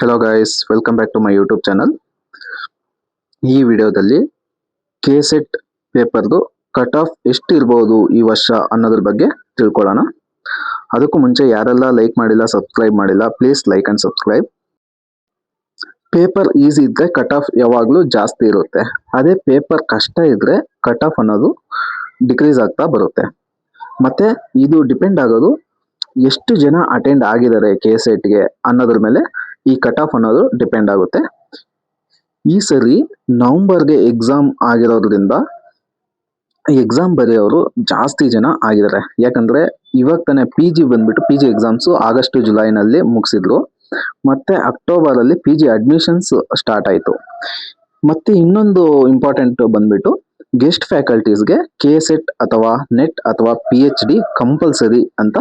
Hello guys, welcome back to my YouTube channel. ಈ ವಿಡಿಯೋದಲ್ಲಿ KSET ಪೇಪರ್ದು ಕಟ್ ಆಫ್ ಎಷ್ಟು ಇರ್ಬೋದು ಈ ವರ್ಷ ಅನ್ನೋದ್ರ ಬಗ್ಗೆ ತಿಳ್ಕೊಳ್ಳೋಣ. ಅದಕ್ಕೂ ಮುಂಚೆ ಯಾರೆಲ್ಲ ಲೈಕ್ ಮಾಡಿಲ್ಲ, ಸಬ್ಸ್ಕ್ರೈಬ್ ಮಾಡಿಲ್ಲ, please like and subscribe. Paper easy ಇದ್ರೆ ಕಟ್ ಆಫ್ ಯಾವಾಗಲೂ ಜಾಸ್ತಿ ಇರುತ್ತೆ. ಅದೇ ಪೇಪರ್ ಕಷ್ಟ ಇದ್ರೆ ಕಟ್ ಆಫ್ ಅನ್ನೋದು ಡಿಕ್ರೀಸ್ ಆಗ್ತಾ ಬರುತ್ತೆ. ಮತ್ತೆ ಇದು ಡಿಪೆಂಡ್ ಆಗೋದು ಎಷ್ಟು ಜನ ಅಟೆಂಡ್ ಆಗಿದ್ದಾರೆ ಕೆಸೆಟ್ಗೆ ಅನ್ನೋದ್ರ ಮೇಲೆ ಈ ಕಟ್ ಆಫ್ ಅನ್ನೋದು ಡಿಪೆಂಡ್ ಆಗುತ್ತೆ. ಈ ಸರಿ ನವೆಂಬರ್ಗೆ ಎಕ್ಸಾಮ್ ಆಗಿರೋದ್ರಿಂದ ಎಕ್ಸಾಮ್ ಬರೆಯೋರು ಜಾಸ್ತಿ ಜನ ಆಗಿದ್ದಾರೆ. ಯಾಕಂದ್ರೆ ಇವಾಗ ತಾನೇ PG ಬಂದ್ಬಿಟ್ಟು PG ಎಕ್ಸಾಮ್ಸ್ ಆಗಸ್ಟ್ ಜುಲೈನಲ್ಲಿ ಮುಗಿಸಿದ್ರು. ಮತ್ತೆ ಅಕ್ಟೋಬರ್ ಅಲ್ಲಿ PG ಅಡ್ಮಿಷನ್ಸ್ ಸ್ಟಾರ್ಟ್ ಆಯಿತು. ಮತ್ತೆ ಇನ್ನೊಂದು ಇಂಪಾರ್ಟೆಂಟ್ ಬಂದ್ಬಿಟ್ಟು ಗೆಸ್ಟ್ ಫ್ಯಾಕಲ್ಟೀಸ್ಗೆ ಕೆಸೆಟ್ ಅಥವಾ ನೆಟ್ ಅಥವಾ PhD ಕಂಪಲ್ಸರಿ ಅಂತ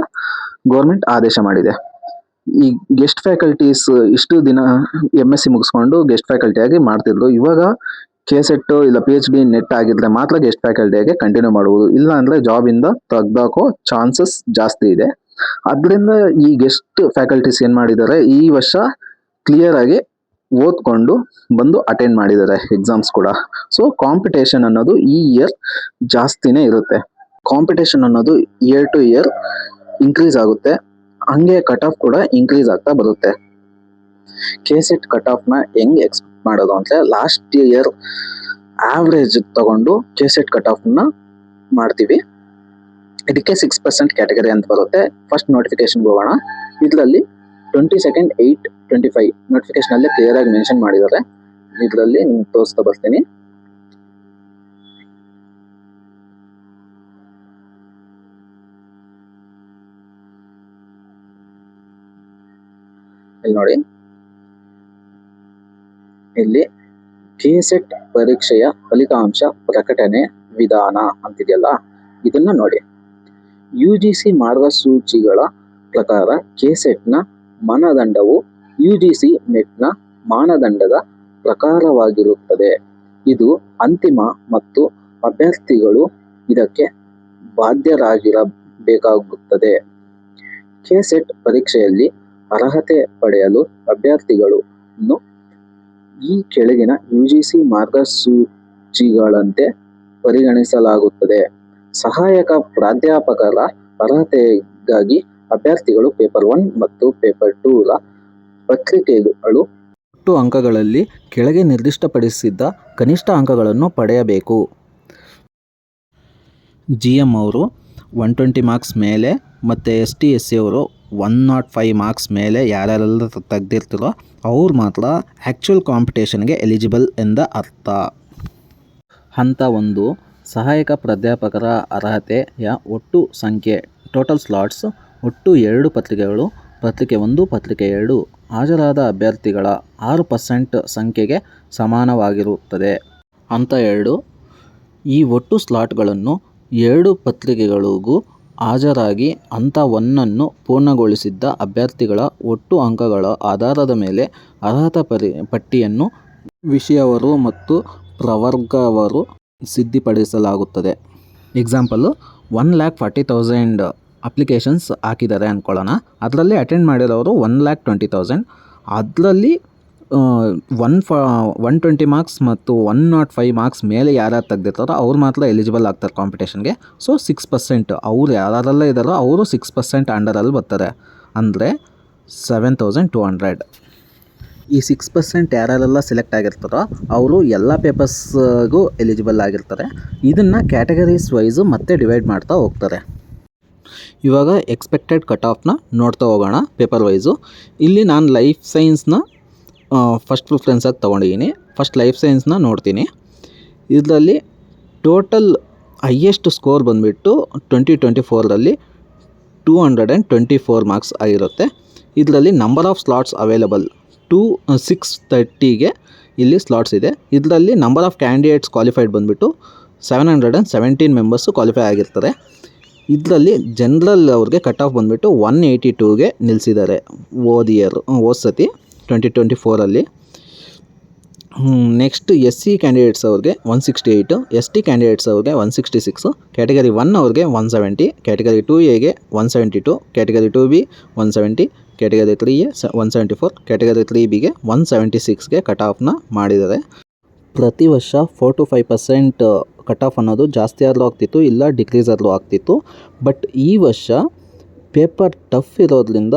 ಗೌರ್ಮೆಂಟ್ ಆದೇಶ ಮಾಡಿದೆ. ಈ ಗೆಸ್ಟ್ ಫ್ಯಾಕಲ್ಟೀಸ್ ಇಷ್ಟು ದಿನ MSc ಮುಗಿಸ್ಕೊಂಡು ಗೆಸ್ಟ್ ಫ್ಯಾಕಲ್ಟಿ ಆಗಿ ಮಾಡ್ತಿದ್ರು. ಇವಾಗ ಕೆಸೆಟ್ ಇಲ್ಲ PhD ನೆಟ್ ಆಗಿದ್ರೆ ಮಾತ್ರ ಗೆಸ್ಟ್ ಫ್ಯಾಕಲ್ಟಿಯಾಗಿ ಕಂಟಿನ್ಯೂ ಮಾಡಬಹುದು. ಇಲ್ಲ ಅಂದ್ರೆ ಜಾಬ್ ಇಂದ ತೆಗ್ದಾಕೋ ಚಾನ್ಸಸ್ ಜಾಸ್ತಿ ಇದೆ. ಅದರಿಂದ ಈ ಗೆಸ್ಟ್ ಫ್ಯಾಕಲ್ಟೀಸ್ ಏನ್ ಮಾಡಿದ್ದಾರೆ, ಈ ವರ್ಷ ಕ್ಲಿಯರ್ ಆಗಿ ಓದ್ಕೊಂಡು ಬಂದು ಅಟೆಂಡ್ ಮಾಡಿದ್ದಾರೆ ಎಕ್ಸಾಮ್ಸ್ ಕೂಡ. ಸೊ ಕಾಂಪಿಟೇಷನ್ ಅನ್ನೋದು ಈ ಇಯರ್ ಜಾಸ್ತಿನೇ ಇರುತ್ತೆ. ಕಾಂಪಿಟೇಷನ್ ಅನ್ನೋದು ಇಯರ್ ಟು ಇಯರ್ ಇನ್ಕ್ರೀಸ್ ಆಗುತ್ತೆ. ಹಂಗೆ ಕಟ್ ಆಫ್ ಕೂಡ ಇನ್ಕ್ರೀಸ್ ಆಗ್ತಾ ಬರುತ್ತೆ. ಕೆಸೆಟ್ ಕಟ್ ಆಫ್ ನ ಹೆಂಗ್ ಎಕ್ಸ್ಪೆಕ್ಟ್ ಮಾಡೋದು ಅಂದ್ರೆ, ಲಾಸ್ಟ್ ಇಯರ್ ಆವರೇಜ್ ತಗೊಂಡು ಕೆಸೆಟ್ ಕಟ್ ಆಫ್ ನ ಮಾಡ್ತೀವಿ. ಇದಕ್ಕೆ 6% ಕ್ಯಾಟಗರಿ ಅಂತ ಬರುತ್ತೆ. ಫಸ್ಟ್ ನೋಟಿಫಿಕೇಶನ್ ಹೋಗೋಣ. ಇದರಲ್ಲಿ 22nd 8/25 ನೋಟಿಫಿಕೇಶನ್ ಅಲ್ಲಿ ಕ್ಲಿಯರ್ ಆಗಿ ಮೆನ್ಷನ್ ಮಾಡಿದ್ದಾರೆ. ಇದರಲ್ಲಿ ತೋರಿಸ್ತಾ ಬರ್ತೀನಿ. ಇಲ್ಲಿ ನೋಡಿ, ಇಲ್ಲಿ ಕೆಸೆಟ್ ಪರೀಕ್ಷೆಯ ಫಲಿತಾಂಶ ಪ್ರಕಟಣೆ ವಿಧಾನ ಅಂತಿದೆಯಲ್ಲ, ಇದನ್ನ ನೋಡಿ. UGC ಮಾರ್ಗಸೂಚಿಗಳ ಪ್ರಕಾರ ಕೆಸೆಟ್ ನ ಮಾನದಂಡವು UGC ನೆಟ್ ನ ಮಾನದಂಡದ ಪ್ರಕಾರವಾಗಿರುತ್ತದೆ. ಇದು ಅಂತಿಮ ಮತ್ತು ಅಭ್ಯರ್ಥಿಗಳು ಇದಕ್ಕೆ ಬಾಧ್ಯರಾಗಿರಬೇಕಾಗುತ್ತದೆ. ಕೆಸೆಟ್ ಪರೀಕ್ಷೆಯಲ್ಲಿ ಅರ್ಹತೆ ಪಡೆಯಲು ಅಭ್ಯರ್ಥಿಗಳನ್ನು ಈ ಕೆಳಗಿನ UGC ಮಾರ್ಗಸೂಚಿಗಳಂತೆ ಪರಿಗಣಿಸಲಾಗುತ್ತದೆ. ಸಹಾಯಕ ಪ್ರಾಧ್ಯಾಪಕರ ಅರ್ಹತೆಗಾಗಿ ಅಭ್ಯರ್ಥಿಗಳು ಪೇಪರ್ 1 ಮತ್ತು ಪೇಪರ್ 2 ರ ಪತ್ರಿಕೆಗಳು ಒಟ್ಟು ಅಂಕಗಳಲ್ಲಿ ಕೆಳಗೆ ನಿರ್ದಿಷ್ಟಪಡಿಸಿದ್ದ ಕನಿಷ್ಠ ಅಂಕಗಳನ್ನು ಪಡೆಯಬೇಕು. GM ಅವರು 120 ಮಾರ್ಕ್ಸ್ ಮೇಲೆ ಮತ್ತು ST SC ಅವರು 105 ಮಾರ್ಕ್ಸ್ ಮೇಲೆ ಯಾರೆಲ್ಲ ತೆಗೆದಿರ್ತಾರೋ ಅವ್ರು ಮಾತ್ರ ಆ್ಯಕ್ಚುಯಲ್ ಕಾಂಪಿಟೇಷನ್ಗೆ ಎಲಿಜಿಬಲ್ ಎಂದ ಅರ್ಥ. ಹಂತ 1, ಸಹಾಯಕ ಪ್ರಾಧ್ಯಾಪಕರ ಅರ್ಹತೆಯ ಒಟ್ಟು ಸಂಖ್ಯೆ ಟೋಟಲ್ ಸ್ಲಾಟ್ಸ್ ಒಟ್ಟು 2 ಪತ್ರಿಕೆಗಳು, ಪತ್ರಿಕೆ 1, ಪತ್ರಿಕೆ 2 ಹಾಜರಾದ ಅಭ್ಯರ್ಥಿಗಳ 6% ಸಂಖ್ಯೆಗೆ ಸಮಾನವಾಗಿರುತ್ತದೆ. ಹಂತ 2, ಈ ಒಟ್ಟು ಸ್ಲಾಟ್ಗಳನ್ನು 2 ಪತ್ರಿಕೆಗಳಿಗೂ ಹಾಜರಾಗಿ ಹಂತ 1 ಪೂರ್ಣಗೊಳಿಸಿದ್ದ ಅಭ್ಯರ್ಥಿಗಳ ಒಟ್ಟು ಅಂಕಗಳ ಆಧಾರದ ಮೇಲೆ ಅರ್ಹತಾ ಪಟ್ಟಿಯನ್ನು ವಿಷಯವರು ಮತ್ತು ಪ್ರವರ್ಗವರು ಸಿದ್ಧಪಡಿಸಲಾಗುತ್ತದೆ. ಎಕ್ಸಾಂಪಲ್, 1,40,000 ಅಪ್ಲಿಕೇಶನ್ಸ್ ಹಾಕಿದ್ದಾರೆ ಅಂದ್ಕೊಳ್ಳೋಣ. ಅದರಲ್ಲಿ ಅಟೆಂಡ್ ಮಾಡಿರೋರು 1,20,000. ಅದರಲ್ಲಿ 120 ಮಾರ್ಕ್ಸ್ ಮತ್ತು 105 ಮಾರ್ಕ್ಸ್ ಮೇಲೆ ಯಾರ್ಯಾರು ತೆಗೆದಿರ್ತಾರೋ ಅವ್ರು ಮಾತ್ರ ಎಲಿಜಿಬಲ್ ಆಗ್ತಾರೆ ಕಾಂಪಿಟೇಷನ್ಗೆ. ಸೊ 6%, ಅವ್ರು ಯಾರೆಲ್ಲ ಇದ್ದಾರೋ ಅವರು 6% ಅಂಡರಲ್ಲಿ ಬರ್ತಾರೆ. ಅಂದರೆ 7,200. ಈ 6% ಯಾರೆಲ್ಲ ಸೆಲೆಕ್ಟ್ ಆಗಿರ್ತಾರೋ ಅವರು ಎಲ್ಲ ಪೇಪರ್ಸ್ಗೂ ಎಲಿಜಿಬಲ್ ಆಗಿರ್ತಾರೆ. ಇದನ್ನು ಕ್ಯಾಟಗರೀಸ್ ವೈಸು ಮತ್ತೆ ಡಿವೈಡ್ ಮಾಡ್ತಾ ಹೋಗ್ತಾರೆ. ಇವಾಗ ಎಕ್ಸ್ಪೆಕ್ಟೆಡ್ ಕಟ್ ಆಫ್ನ ನೋಡ್ತಾ ಹೋಗೋಣ ಪೇಪರ್ ವೈಸು. ಇಲ್ಲಿ ನಾನು ಲೈಫ್ ಸೈನ್ಸ್ನ ಫಸ್ಟ್ ಪ್ರಿಫರೆನ್ಸಾಗಿ ತೊಗೊಂಡಿದ್ದೀನಿ. ಫಸ್ಟ್ ಲೈಫ್ ಸೈನ್ಸ್ನ ನೋಡ್ತೀನಿ. ಇದರಲ್ಲಿ ಟೋಟಲ್ ಹೈಯೆಸ್ಟ್ ಸ್ಕೋರ್ ಬಂದುಬಿಟ್ಟು 2024ರಲ್ಲಿ 224 ಮಾರ್ಕ್ಸ್ ಆಗಿರುತ್ತೆ. ಇದರಲ್ಲಿ ನಂಬರ್ ಆಫ್ ಸ್ಲಾಟ್ಸ್ ಅವೈಲಬಲ್ 630ಗೆ ಇಲ್ಲಿ ಸ್ಲಾಟ್ಸ್ ಇದೆ. ಇದರಲ್ಲಿ ನಂಬರ್ ಆಫ್ ಕ್ಯಾಂಡಿಡೇಟ್ಸ್ ಕ್ವಾಲಿಫೈಡ್ ಬಂದುಬಿಟ್ಟು 717 ಮೆಂಬರ್ಸು ಕ್ವಾಲಿಫೈ ಆಗಿರ್ತಾರೆ. ಇದರಲ್ಲಿ ಜನರಲ್ ಅವ್ರಿಗೆ ಕಟ್ ಆಫ್ ಬಂದುಬಿಟ್ಟು 182ಗೆ ನಿಲ್ಲಿಸಿದ್ದಾರೆ ಹೋದ ಸತಿ 2024ರಲ್ಲಿ. ನೆಕ್ಸ್ಟ್ SC ಕ್ಯಾಂಡಿಡೇಟ್ಸ್ ಅವ್ರಿಗೆ 168, ST ಕ್ಯಾಂಡಿಡೇಟ್ಸ್ ಅವ್ರಿಗೆ 166, ಕ್ಯಾಟಗರಿ 1 ಅವ್ರಿಗೆ 170, ಕ್ಯಾಟಗರಿ 2Aಗೆ 172, ಕ್ಯಾಟಗರಿ 2B 170, ಕ್ಯಾಟಗರಿ 3ಗೆ 174, ಕ್ಯಾಟಗರಿ 3ಬಿಗೆ 176ಗೆ ಕಟ್ ಆಫ್ನ ಮಾಡಿದ್ದಾರೆ. ಪ್ರತಿ ವರ್ಷ 4 to 5% ಕಟ್ ಆಫ್ ಅನ್ನೋದು ಜಾಸ್ತಿ ಆದರೂ ಆಗ್ತಿತ್ತು, ಇಲ್ಲ ಡಿಕ್ರೀಸ್ ಆದರೂ ಆಗ್ತಿತ್ತು. ಬಟ್ ಈ ವರ್ಷ ಪೇಪರ್ ಟಫ್ ಇರೋದ್ರಿಂದ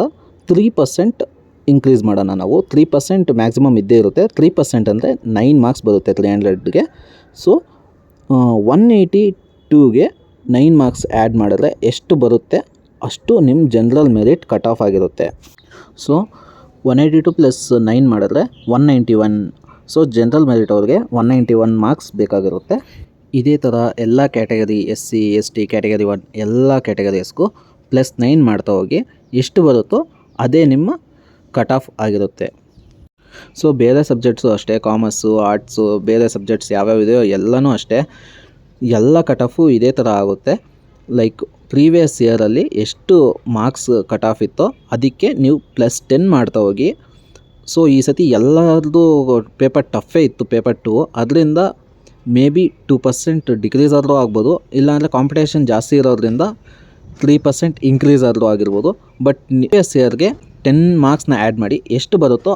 3% ಇನ್ಕ್ರೀಸ್ ಮಾಡೋಣ ನಾವು. 3% ಮ್ಯಾಕ್ಸಿಮಮ್ ಇದ್ದೇ ಇರುತ್ತೆ. 3% ಅಂದರೆ 9 ಮಾರ್ಕ್ಸ್ ಬರುತ್ತೆ 300ಗೆ. ಸೊ 182ಗೆ 9 ಮಾರ್ಕ್ಸ್ ಆ್ಯಡ್ ಮಾಡಿದ್ರೆ ಎಷ್ಟು ಬರುತ್ತೆ ಅಷ್ಟು ನಿಮ್ಮ ಜನರಲ್ ಮೆರಿಟ್ ಕಟ್ ಆಫ್ ಆಗಿರುತ್ತೆ. ಸೊ 182 ಪ್ಲಸ್ 9 ಮಾಡಿದ್ರೆ 191. ಸೊ ಜನರಲ್ ಮೆರಿಟ್ ಅವ್ರಿಗೆ 191 ಮಾರ್ಕ್ಸ್ ಬೇಕಾಗಿರುತ್ತೆ. ಇದೇ ಥರ ಎಲ್ಲ ಕ್ಯಾಟಗರಿ SC ST ಕ್ಯಾಟಗರಿ 1 ಎಲ್ಲ ಕ್ಯಾಟಗರೀಸ್ಗೂ ಪ್ಲಸ್ 9 ಮಾಡ್ತಾ ಹೋಗಿ ಎಷ್ಟು ಬರುತ್ತೋ ಅದೇ ನಿಮ್ಮ ಕಟ್ ಆಫ್ ಆಗಿರುತ್ತೆ. ಸೊ ಬೇರೆ ಸಬ್ಜೆಕ್ಟ್ಸು ಅಷ್ಟೇ, ಕಾಮರ್ಸು, ಆರ್ಟ್ಸು, ಬೇರೆ ಸಬ್ಜೆಕ್ಟ್ಸ್ ಯಾವ್ಯಾವ ಇದೆಯೋ ಎಲ್ಲನೂ ಅಷ್ಟೇ, ಎಲ್ಲ ಕಟ್ ಆಫು ಇದೇ ಥರ ಆಗುತ್ತೆ. ಲೈಕ್ ಪ್ರೀವಿಯಸ್ ಇಯರಲ್ಲಿ ಎಷ್ಟು ಮಾರ್ಕ್ಸ್ ಕಟ್ ಆಫ್ ಇತ್ತೋ ಅದಕ್ಕೆ ನೀವು ಪ್ಲಸ್ 10 ಮಾಡ್ತಾ ಹೋಗಿ. ಸೊ ಈ ಸತಿ ಎಲ್ಲರದ್ದು ಪೇಪರ್ ಟಫೇ ಇತ್ತು, ಪೇಪರ್ 2. ಅದರಿಂದ ಮೇ ಬಿ 2% ಡಿಕ್ರೀಸ್ ಆದರೂ ಆಗ್ಬೋದು, ಇಲ್ಲಾಂದರೆ ಕಾಂಪಿಟೇಷನ್ ಜಾಸ್ತಿ ಇರೋದ್ರಿಂದ 3% ಇನ್ಕ್ರೀಸ್ ಆದರೂ ಆಗಿರ್ಬೋದು. ಬಟ್ ಪ್ರೀವಿಯಸ್ ಇಯರ್ಗೆ 10 ಮಾರ್ಕ್ಸ್ನ ಆ್ಯಡ್ ಮಾಡಿ ಎಷ್ಟು ಬರುತ್ತೋ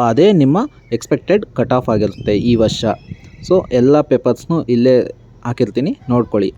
ಅದೇ ನಿಮ್ಮ ಎಕ್ಸ್ಪೆಕ್ಟೆಡ್ ಕಟ್ ಆಫ್ ಆಗಿರುತ್ತೆ ಈ ವರ್ಷ. ಸೊ ಎಲ್ಲ ಪೇಪರ್ಸ್ನೂ ಇಲ್ಲೇ ಹಾಕಿರ್ತೀನಿ, ನೋಡ್ಕೊಳ್ಳಿ.